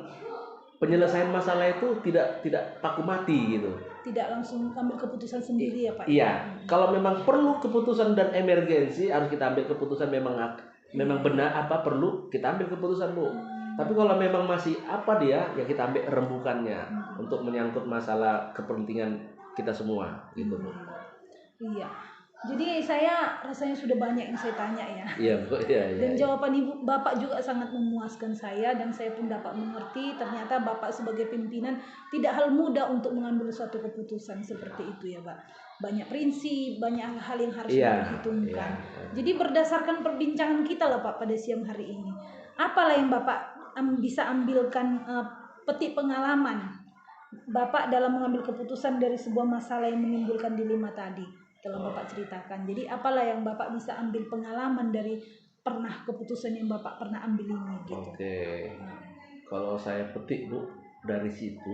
penyelesaian masalah itu tidak paku mati gitu. Tidak langsung ambil keputusan sendiri ya Pak. Iya, kalau memang perlu keputusan dan emergensi harus kita ambil keputusan, memang benar perlu kita ambil keputusan Bu. Tapi kalau memang masih ya kita ambil rembukannya untuk menyangkut masalah kepentingan kita semua gitu Bu. Iya. Jadi saya rasanya sudah banyak yang saya tanya ya. Iya Bu, iya, iya, Dan iya. jawaban ibu bapak juga sangat memuaskan saya, dan saya pun dapat mengerti ternyata bapak sebagai pimpinan tidak hal mudah untuk mengambil suatu keputusan seperti itu ya pak. Banyak prinsip, banyak hal yang harus Iya, diperhitungkan. iya. Jadi berdasarkan perbincangan kita lah pak pada siang hari ini, apalah yang bapak bisa ambilkan petik pengalaman bapak dalam mengambil keputusan dari sebuah masalah yang menimbulkan dilema tadi telah bapak ceritakan. Jadi apalah yang bapak bisa ambil pengalaman dari keputusan yang bapak pernah ambil ini gitu. Oke. Kalau saya petik Bu, dari situ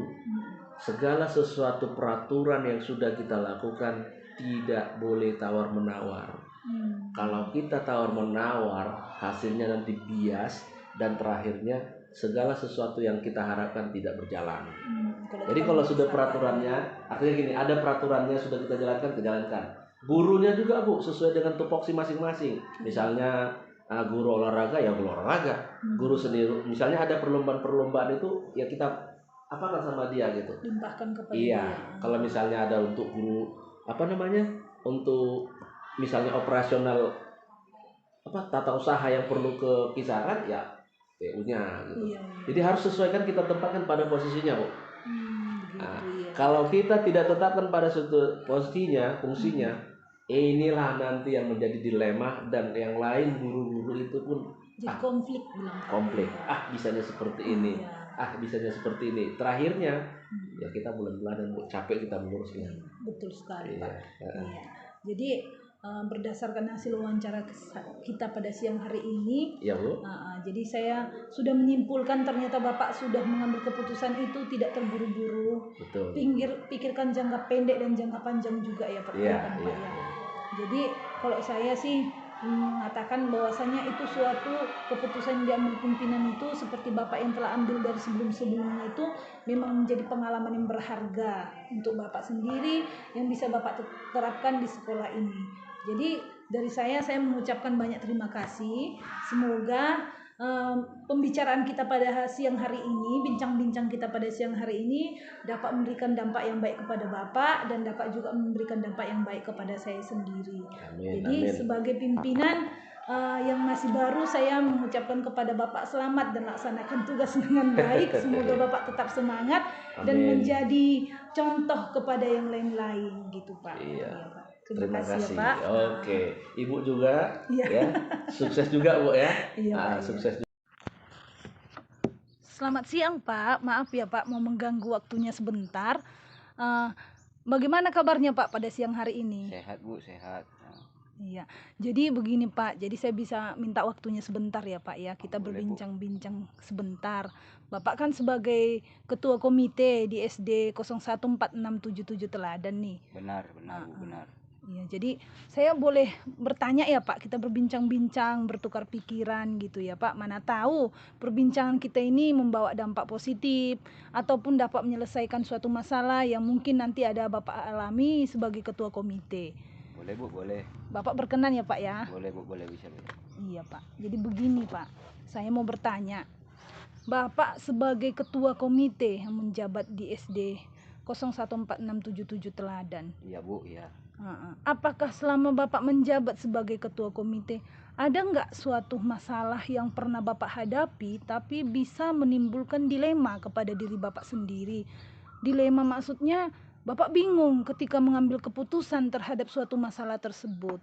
segala sesuatu peraturan yang sudah kita lakukan tidak boleh tawar menawar. Kalau kita tawar menawar, hasilnya nanti bias dan terakhirnya segala sesuatu yang kita harapkan tidak berjalan. Jadi kalau sudah peraturannya, artinya gini, ada peraturannya sudah kita jalankan. Gurunya juga Bu, sesuai dengan tupoksi masing-masing. Misalnya guru olahraga ya guru olahraga, guru seni, misalnya ada perlombaan itu ya kita apakan sama dia gitu. Limpahkan kepada Iya, dia. kalau misalnya ada untuk guru untuk misalnya operasional tata usaha yang perlu ke kisaran ya PU-nya gitu. Iya. Jadi harus sesuaikan, kita tempatkan pada posisinya Bu. Begitu, Nah, iya. kalau kita tidak tetapkan pada suatu fungsinya, inilah nanti yang menjadi dilema, dan yang lain guru-guru itu pun Jadi konflik bilang. konflik. Bisanya seperti ini. Iya. Bisanya seperti ini. Terakhirnya ya kita bulan-bulan dan capek kita mengurusnya. Betul sekali Iya. Pak. Iya. Jadi berdasarkan hasil wawancara kita pada siang hari ini, Iya Bu. jadi saya sudah menyimpulkan ternyata Bapak sudah mengambil keputusan itu tidak terburu-buru. Betul. Pikirkan jangka pendek dan jangka panjang juga ya Pak. Iya, Pak, iya. ya. Jadi kalau saya sih mengatakan bahwasanya itu suatu keputusan yang diambil pimpinan itu seperti Bapak yang telah ambil dari sebelum-sebelumnya itu memang menjadi pengalaman yang berharga untuk Bapak sendiri yang bisa Bapak terapkan di sekolah ini. Jadi dari saya mengucapkan banyak terima kasih. Semoga pembicaraan kita pada siang hari ini, bincang-bincang kita pada siang hari ini dapat memberikan dampak yang baik kepada Bapak dan dapat juga memberikan dampak yang baik kepada saya sendiri. Amin, Jadi amin. sebagai pimpinan yang masih baru, saya mengucapkan kepada Bapak selamat dan laksanakan tugas dengan baik. Semoga Bapak tetap semangat dan Amin. menjadi contoh kepada yang lain-lain gitu Pak. Iya. Iya, Pak. Terima kasih. ya Pak. Oke, Ibu juga Iya. ya. Sukses juga Bu ya. Iya, Pak, iya. Sukses. Selamat siang Pak, maaf ya Pak mau mengganggu waktunya sebentar. Bagaimana kabarnya Pak pada siang hari ini? Sehat Bu, sehat. Iya, jadi begini Pak, jadi saya bisa minta waktunya sebentar ya Pak ya, kita Boleh, Bu. berbincang-bincang sebentar. Bapak kan sebagai ketua komite di SD 014677 Teladan nih. Benar Bu, benar. Iya, jadi saya boleh bertanya ya Pak, kita berbincang-bincang, bertukar pikiran gitu ya Pak. Mana tahu perbincangan kita ini membawa dampak positif ataupun dapat menyelesaikan suatu masalah yang mungkin nanti ada Bapak alami sebagai ketua komite. Boleh Bu, boleh. Bapak berkenan ya Pak ya? Boleh Bu, boleh bisa Bu. Iya Pak, jadi begini Pak, saya mau bertanya. Bapak sebagai ketua komite yang menjabat di SD 014677 Teladan. Iya Bu, iya. Apakah selama Bapak menjabat sebagai ketua komite ada nggak suatu masalah yang pernah Bapak hadapi tapi bisa menimbulkan dilema kepada diri Bapak sendiri? Dilema maksudnya Bapak bingung ketika mengambil keputusan terhadap suatu masalah tersebut.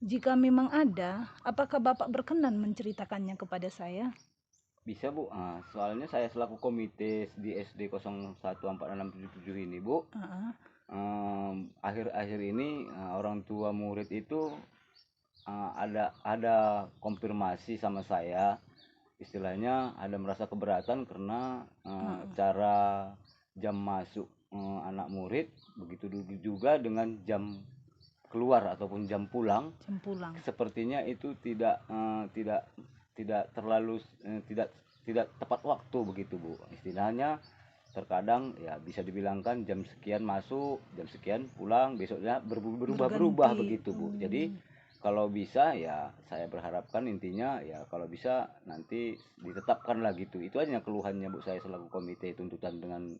Jika memang ada, apakah Bapak berkenan menceritakannya kepada saya? Bisa Bu, soalnya saya selaku komite di SD 014677 ini Bu, akhir-akhir ini orang tua murid itu ada konfirmasi sama saya, istilahnya ada merasa keberatan karena cara jam masuk anak murid begitu juga dengan jam keluar ataupun jam pulang. Sepertinya itu tidak terlalu tidak tepat waktu begitu Bu. Istilahnya terkadang ya bisa dibilangkan jam sekian masuk, jam sekian pulang, besoknya berubah begitu Bu. Jadi kalau bisa ya saya berharapkan intinya ya kalau bisa nanti ditetapkanlah gitu. Itu aja keluhannya Bu, saya selaku komite tuntutan dengan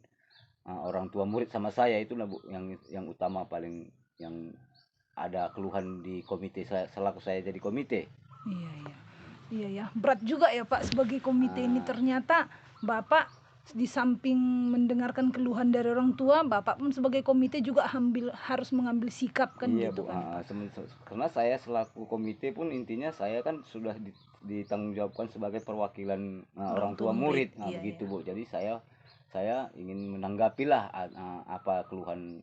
orang tua murid sama saya itulah Bu yang utama paling yang ada keluhan di komite saya selaku saya jadi komite. Iya, iya. Iya ya, berat juga ya Pak sebagai komite ini, ternyata Bapak di samping mendengarkan keluhan dari orang tua, Bapak pun sebagai komite juga harus mengambil sikap kan Iya gitu Bu, kan Pak. karena saya selaku komite pun intinya saya kan sudah ditanggungjawabkan sebagai perwakilan orang tua murid, Iya, begitu iya. Bu. Jadi saya ingin menanggapilah apa keluhan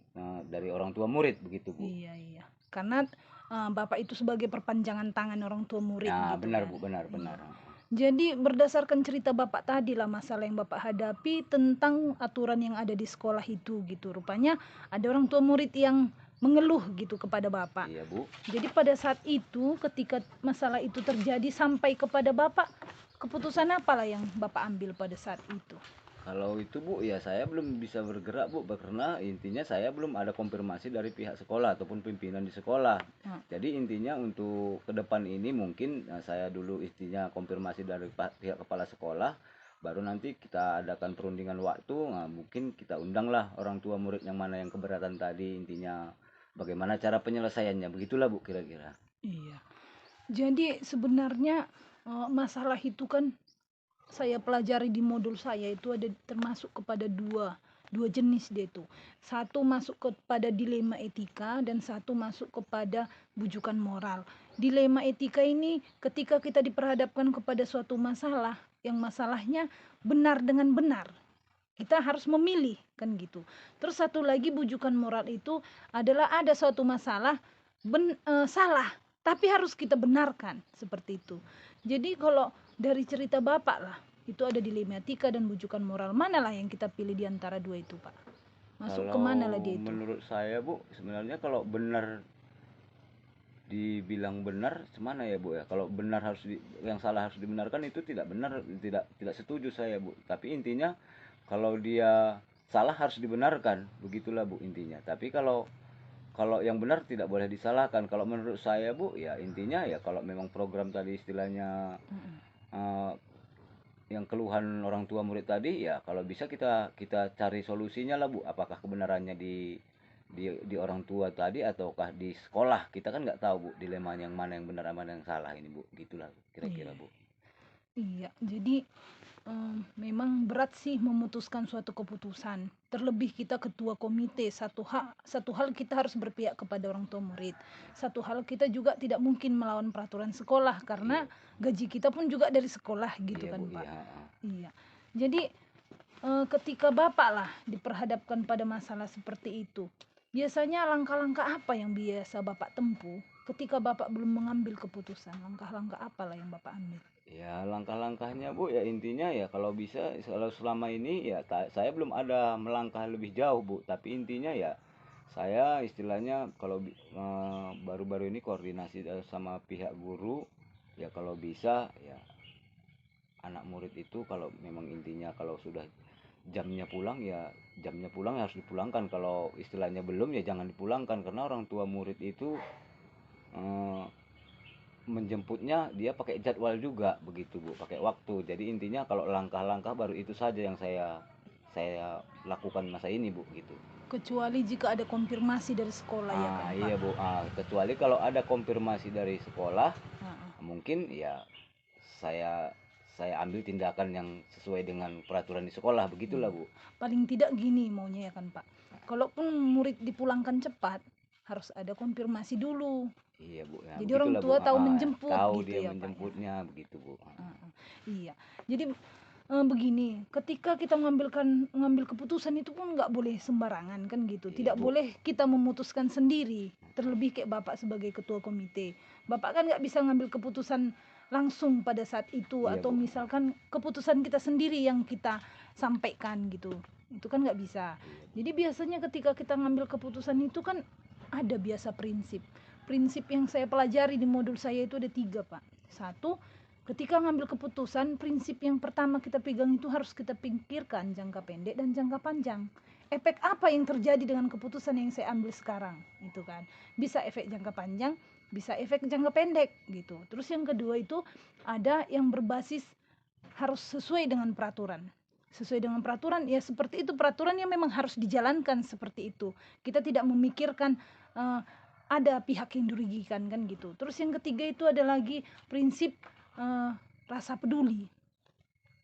dari orang tua murid begitu Bu. Iya, iya. Karena Bapak itu sebagai perpanjangan tangan orang tua murid Nah, gitu benar kan. Bu, benar. Jadi berdasarkan cerita Bapak tadi lah, masalah yang Bapak hadapi tentang aturan yang ada di sekolah itu gitu. Rupanya ada orang tua murid yang mengeluh gitu kepada Bapak. Iya Bu. Jadi pada saat itu ketika masalah itu terjadi sampai kepada Bapak, keputusan apalah yang Bapak ambil pada saat itu? Kalau itu Bu, ya saya belum bisa bergerak Bu, karena intinya saya belum ada konfirmasi dari pihak sekolah ataupun pimpinan di sekolah. Jadi intinya untuk ke depan ini mungkin saya dulu intinya konfirmasi dari pihak kepala sekolah, baru nanti kita adakan perundingan waktu, mungkin kita undanglah orang tua murid yang mana yang keberatan tadi, intinya bagaimana cara penyelesaiannya, begitulah Bu kira-kira. Iya. Jadi sebenarnya masalah itu kan saya pelajari di modul saya itu ada termasuk kepada dua jenis dia itu. Satu masuk kepada dilema etika dan satu masuk kepada bujukan moral. Dilema etika ini ketika kita diperhadapkan kepada suatu masalah yang masalahnya benar dengan benar, kita harus memilih kan gitu. Terus satu lagi bujukan moral itu adalah ada suatu masalah salah tapi harus kita benarkan seperti itu. Jadi kalau dari cerita Bapak lah, itu ada dilema etika dan bujukan moral. Manalah yang kita pilih di antara dua itu, Pak? Masuk kemana lah dia itu? Menurut saya Bu, sebenarnya kalau benar dibilang benar, semana ya Bu ya. Kalau benar yang salah harus dibenarkan itu tidak benar, tidak setuju saya Bu. Tapi intinya kalau dia salah harus dibenarkan, begitulah Bu intinya. Tapi kalau yang benar tidak boleh disalahkan. Kalau menurut saya Bu, ya intinya ya kalau memang program tadi istilahnya yang keluhan orang tua murid tadi, ya kalau bisa kita cari solusinya lah Bu. Apakah kebenarannya di orang tua tadi ataukah di sekolah? Kita kan nggak tahu Bu dilemanya yang mana yang benar mana yang salah ini Bu. Gitulah kira-kira Bu. Iya, jadi memang berat sih memutuskan suatu keputusan. Terlebih kita ketua komite, satu hal kita harus berpihak kepada orang tua murid. Satu hal kita juga tidak mungkin melawan peraturan sekolah karena gaji kita pun juga dari sekolah gitu Iya, kan Bu, Pak. iya. Iya. Jadi ketika Bapak lah diperhadapkan pada masalah seperti itu, biasanya langkah-langkah apa yang biasa Bapak tempuh ketika Bapak belum mengambil keputusan? Langkah-langkah apa lah yang Bapak ambil? Ya langkah-langkahnya Bu ya intinya ya kalau bisa kalau selama ini ya saya belum ada melangkah lebih jauh Bu, tapi intinya ya saya istilahnya kalau baru-baru ini koordinasi sama pihak guru ya kalau bisa ya anak murid itu kalau memang intinya kalau sudah jamnya pulang ya harus dipulangkan, kalau istilahnya belum ya jangan dipulangkan karena orang tua murid itu menjemputnya dia pakai jadwal juga begitu Bu, pakai waktu. Jadi intinya kalau langkah-langkah baru itu saja yang saya lakukan masa ini Bu gitu. Kecuali jika ada konfirmasi dari sekolah ya kan Pak? Iya Bu, kecuali kalau ada konfirmasi dari sekolah mungkin ya saya ambil tindakan yang sesuai dengan peraturan di sekolah begitulah Bu. Paling tidak gini maunya ya kan Pak, kalaupun murid dipulangkan cepat harus ada konfirmasi dulu. Iya Bu ya, jadi orang tua Bu. tahu menjemput tahu gitu dia ya menjemputnya Pak, ya? begitu Bu. Iya, jadi begini, ketika kita ngambil keputusan itu pun nggak boleh sembarangan kan gitu. Iya, Tidak Bu. boleh kita memutuskan sendiri. Terlebih kayak Bapak sebagai ketua komite, Bapak kan nggak bisa ngambil keputusan langsung pada saat itu. Iya, atau Bu. misalkan keputusan kita sendiri yang kita sampaikan gitu, itu kan nggak bisa. Jadi biasanya ketika kita ngambil keputusan itu kan ada biasa prinsip yang saya pelajari di modul saya itu ada 3 Pak. Satu, ketika ngambil keputusan, prinsip yang pertama kita pegang itu harus kita pikirkan jangka pendek dan jangka panjang. Efek apa yang terjadi dengan keputusan yang saya ambil sekarang, itu kan. Bisa efek jangka panjang, bisa efek jangka pendek gitu. Terus yang kedua itu ada yang berbasis harus sesuai dengan peraturan. Sesuai dengan peraturan ya seperti itu, peraturan yang memang harus dijalankan seperti itu. Kita tidak memikirkan ada pihak yang dirugikan kan gitu. Terus yang ketiga itu ada lagi prinsip rasa peduli.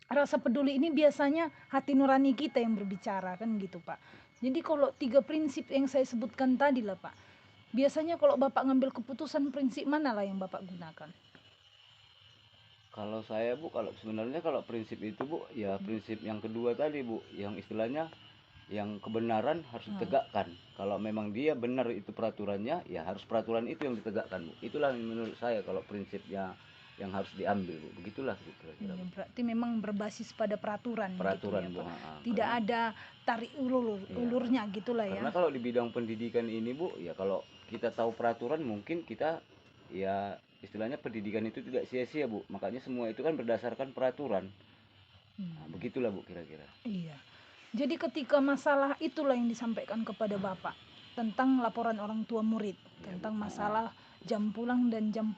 Rasa peduli ini biasanya hati nurani kita yang berbicara kan gitu Pak. Jadi kalau 3 prinsip yang saya sebutkan tadi lah Pak, biasanya kalau Bapak ngambil keputusan prinsip mana lah yang Bapak gunakan? Kalau saya Bu, kalau sebenarnya kalau prinsip itu Bu, ya prinsip yang kedua tadi Bu, yang istilahnya yang kebenaran harus ditegakkan. Kalau memang dia benar itu peraturannya, ya harus peraturan itu yang ditegakkan Bu. Itulah yang menurut saya kalau prinsipnya yang harus diambil Bu. Begitulah Bu kira-kira. Ya, berarti memang berbasis pada peraturan, Peraturan gitu Bu. ya, Pak. Ha, Tidak karena, ada tarik ulurnya gitulah ya. karena kalau di bidang pendidikan ini Bu, ya kalau kita tahu peraturan mungkin kita ya istilahnya pendidikan itu tidak sia-sia Bu. Makanya semua itu kan berdasarkan peraturan. Nah, begitulah Bu kira-kira. Iya. Jadi ketika masalah itulah yang disampaikan kepada Bapak tentang laporan orang tua murid, tentang masalah jam pulang dan jam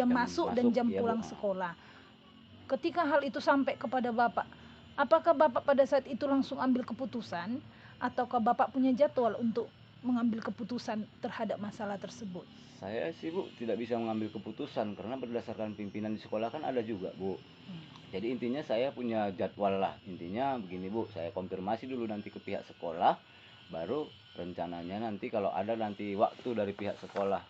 masuk dan jam ya, pulang Bu. sekolah. Ketika hal itu sampai kepada Bapak, apakah Bapak pada saat itu langsung ambil keputusan ataukah Bapak punya jadwal untuk mengambil keputusan terhadap masalah tersebut? Saya sih Bu tidak bisa mengambil keputusan karena berdasarkan pimpinan di sekolah kan ada juga Bu. Jadi intinya saya punya jadwal lah. Intinya begini Bu, saya konfirmasi dulu nanti ke pihak sekolah, baru rencananya nanti kalau ada nanti waktu dari pihak sekolah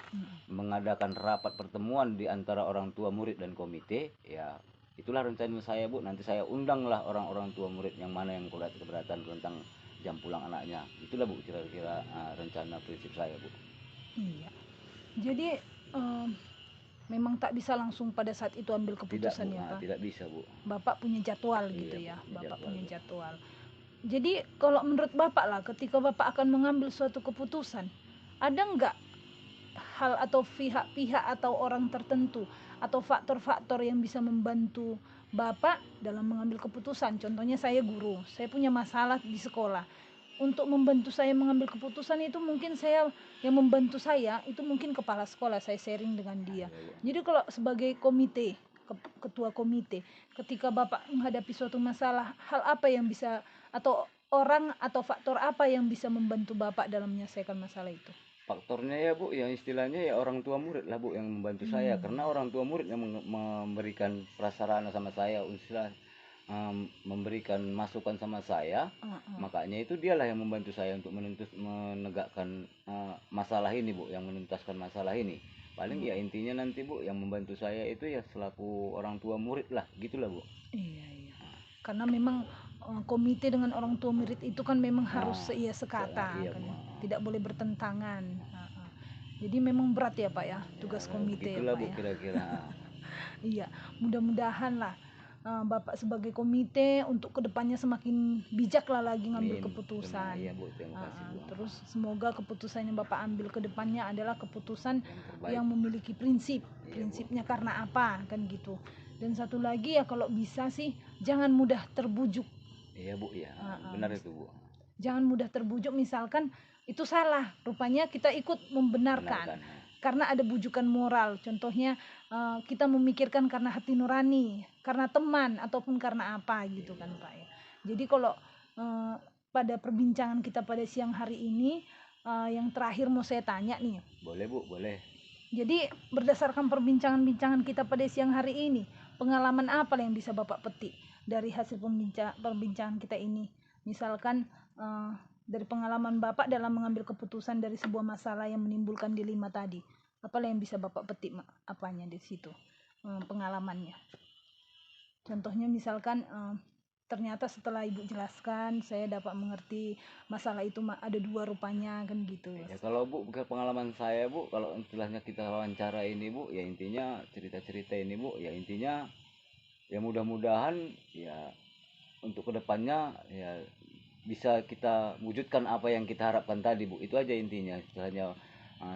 mengadakan rapat pertemuan di antara orang tua murid dan komite, ya itulah rencana saya Bu. Nanti saya undanglah orang-orang tua murid yang mana yang keberatan tentang jam pulang anaknya. Itulah Bu kira-kira rencana prinsip saya Bu. Iya. Jadi memang tak bisa langsung pada saat itu ambil Tidak keputusan Bu, ya Pak. tidak bisa Bu. Bapak punya jadwal Iya, gitu ya. punya Bapak jadwal, punya Bu. jadwal. Jadi kalau menurut Bapak lah, ketika Bapak akan mengambil suatu keputusan, ada nggak hal atau pihak-pihak atau orang tertentu atau faktor-faktor yang bisa membantu Bapak dalam mengambil keputusan? Contohnya saya guru, saya punya masalah di sekolah. Untuk membantu saya mengambil keputusan itu mungkin yang membantu saya itu mungkin kepala sekolah, saya sharing dengan dia. Jadi kalau sebagai komite, ketua komite, ketika Bapak menghadapi suatu masalah, hal apa yang bisa atau orang atau faktor apa yang bisa membantu Bapak dalam menyelesaikan masalah itu? Faktornya ya Bu, yang istilahnya ya orang tua murid lah Bu yang membantu saya, karena orang tua murid yang memberikan prasarana sama saya, memberikan masukan sama saya, makanya itu dialah yang membantu saya untuk menegakkan masalah ini Bu, yang menuntaskan masalah ini. Paling ya intinya nanti Bu yang membantu saya itu ya selaku orang tua murid lah, gitulah Bu. Iya. Karena memang komite dengan orang tua murid itu kan memang harus sekata iya, kan. Bu. Tidak boleh bertentangan. Jadi memang berat ya Pak ya tugas komite ya Gitulah Pak Bu ya. kira-kira. Iya, mudah-mudahan lah Bapak sebagai komite untuk kedepannya semakin bijak lah lagi ngambil Amin. keputusan. Iya Bu, terima kasih Bu. Terus semoga keputusan yang Bapak ambil kedepannya adalah keputusan terbaik. yang memiliki prinsip. Iya, Bu. Prinsipnya karena apa kan gitu. Dan satu lagi ya kalau bisa sih jangan mudah terbujuk. Iya Bu, ya benar itu Bu. Jangan mudah terbujuk, misalkan itu salah, rupanya kita ikut membenarkan. Karena ada bujukan moral, contohnya kita memikirkan karena hati nurani, karena teman ataupun karena apa gitu kan Pak ya. Jadi kalau pada perbincangan kita pada siang hari ini yang terakhir mau saya tanya nih. Boleh Bu, boleh. Jadi berdasarkan perbincangan kita pada siang hari ini, pengalaman apa yang bisa Bapak petik dari hasil perbincangan kita ini? Misalkan dari pengalaman Bapak dalam mengambil keputusan dari sebuah masalah yang menimbulkan dilema tadi, apa yang bisa Bapak petik apanya di situ pengalamannya? Contohnya misalkan ternyata setelah Ibu jelaskan saya dapat mengerti masalah itu ada dua rupanya kan gitu. Ya kalau Bu, pengalaman saya Bu, kalau istilahnya kita wawancara ini Bu, ya intinya cerita-cerita ini Bu, ya intinya ya mudah-mudahan ya untuk kedepannya ya bisa kita wujudkan apa yang kita harapkan tadi Bu. Itu aja intinya. Istilahnya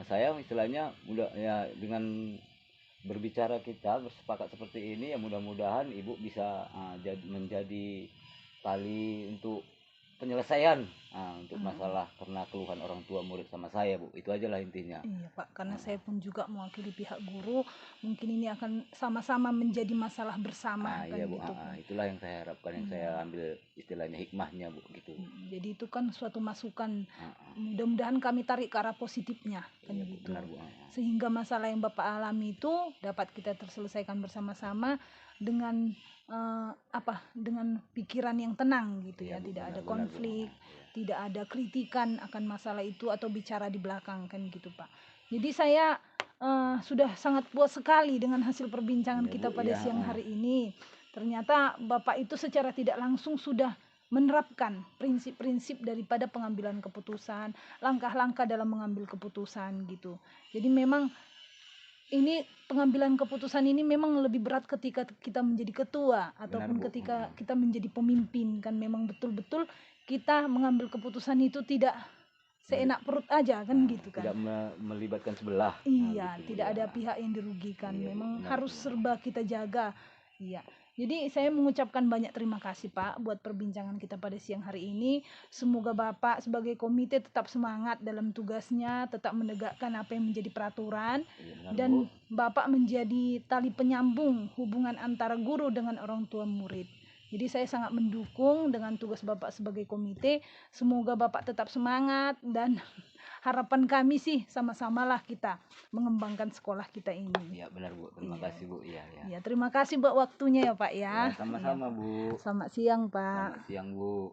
saya istilahnya mudah ya dengan berbicara kita bersepakat seperti ini ya mudah-mudahan Ibu bisa menjadi tali untuk penyelesaian untuk masalah karena keluhan orang tua murid sama saya, Bu. Itu aja lah intinya. Iya Pak, karena saya pun juga mewakili pihak guru, mungkin ini akan sama-sama menjadi masalah bersama kan Iya, Bu. gitu kan. Itulah yang saya harapkan, yang saya ambil istilahnya hikmahnya, Bu, gitu. Jadi itu kan suatu masukan, Ah, mudah-mudahan kami tarik ke arah positifnya kan iya, Bu, gitu. benar, Bu. Sehingga masalah yang Bapak alami itu dapat kita terselesaikan bersama-sama dengan dengan pikiran yang tenang gitu Iya, ya, Bu, tidak ada benar, Bu. konflik, Iya. tidak ada kritikan akan masalah itu atau bicara di belakang kan gitu Pak. Jadi saya sudah sangat puas sekali dengan hasil perbincangan Iya, kita Bu, pada iya, siang hari ini. Ternyata Bapak itu secara tidak langsung sudah menerapkan prinsip-prinsip daripada pengambilan keputusan, langkah-langkah dalam mengambil keputusan gitu. Jadi memang ini pengambilan keputusan ini memang lebih berat ketika kita menjadi ketua ataupun Bu. ketika kita menjadi pemimpin kan, memang betul-betul kita mengambil keputusan itu tidak seenak perut aja kan gitu kan. Tidak melibatkan sebelah. Iya, Gitu, tidak ya. ada pihak yang dirugikan. Iya, Bu, Memang benar, harus Bu. serba kita jaga. Iya. Jadi saya mengucapkan banyak terima kasih Pak buat perbincangan kita pada siang hari ini. Semoga Bapak sebagai komite tetap semangat dalam tugasnya, tetap menegakkan apa yang menjadi peraturan, Iya, benar, dan Bu. Bapak menjadi tali penyambung hubungan antara guru dengan orang tua murid. Jadi saya sangat mendukung dengan tugas Bapak sebagai komite. Semoga Bapak tetap semangat, dan harapan kami sih sama-samalah kita mengembangkan sekolah kita ini. Iya, benar, Bu. Terima kasih, Bu. Iya, ya. Ya, terima kasih buat waktunya ya Pak ya. Ya, sama-sama, Bu. Selamat siang Pak. Selamat siang, Bu.